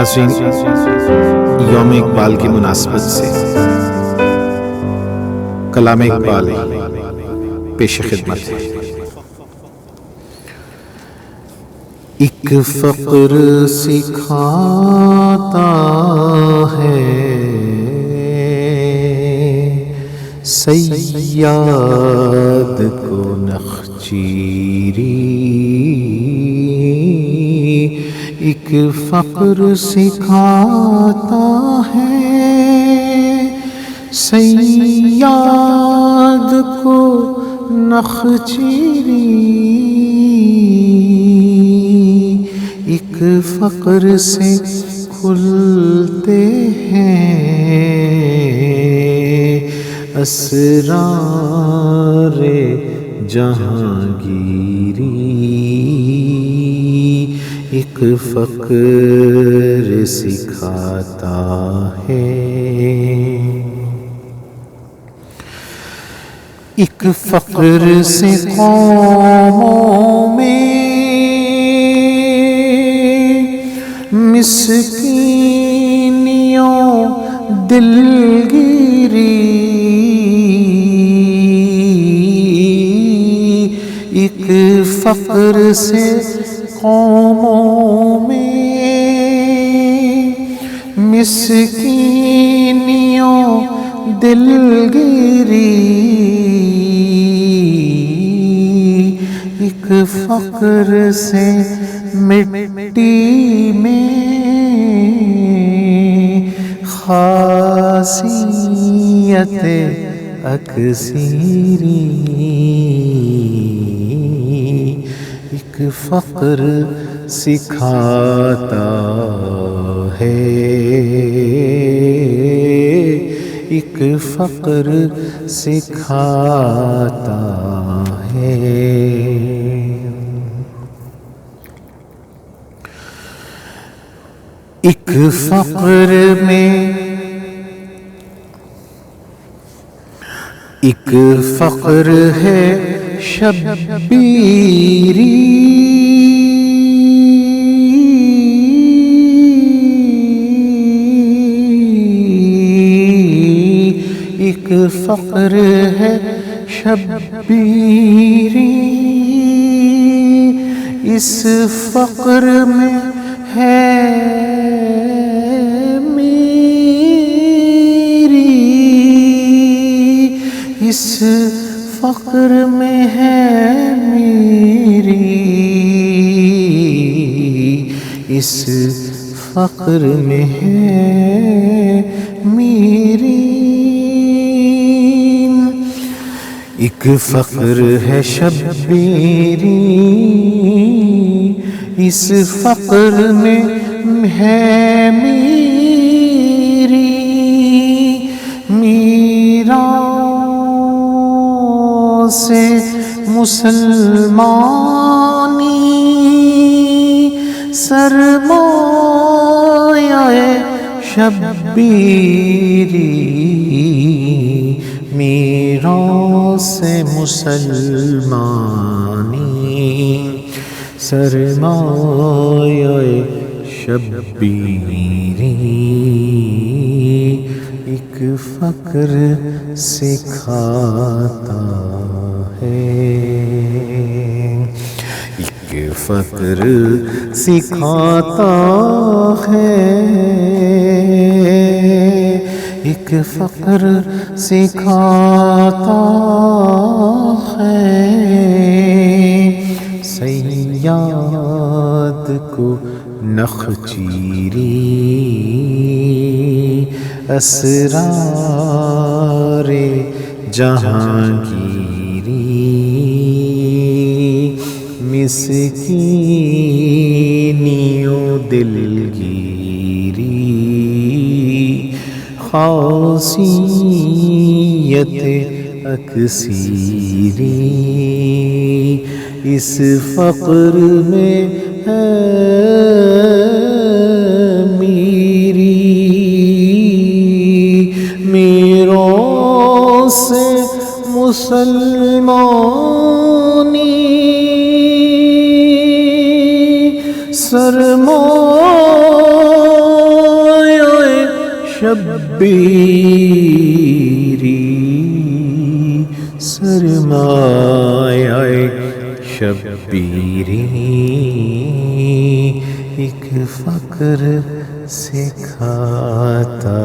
ناظرین، یوم اقبال کی مناسبت سے کلام اقبال پیش خدمت ہے۔ ایک فقر سکھاتا ہے صیاد کو نخچیری، ایک فقر سکھاتا ہے صیاد کو نخچیری، ایک فقر سے کھلتے ہیں اسرار جہانگیری، ایک فقر سکھاتا ہے، ایک فقر سے قوموں میں مسکینیوں دلگیری، ایک فقر سے قوموں میں مسکینیوں دلگیری، ایک فقر سے مٹی میں خاصیت اکثیری، ایک فقر سکھاتا ہے، ایک فقر سکھاتا ہے، ایک فقر میں ایک فقر ہے شبیری، ایک فقر ہے شبیری، اس فقر میں ہے میری، اس فقر میں ہے میری، اس فقر میں ہے میری، ایک فقر ہے شبیری، اس فقر میں ہے میری، میراث سے مسلمانی سرمایہ شبیری، میراث سے مسلمانی سرمایہ شبیری، ایک فقر سکھاتا ہے، ایک فقر سکھاتا ہے، ایک فقر سکھاتا ہے، صیاد کو نخچیری، اسرار جہانگیری، مسکینیوں دلگیری، خاصیت اکثیری، اس فقر میں ہے میری، میراث سے مسلمانی سرمایہ شبیری سرمایہ شبیری ایک فقر سکھاتا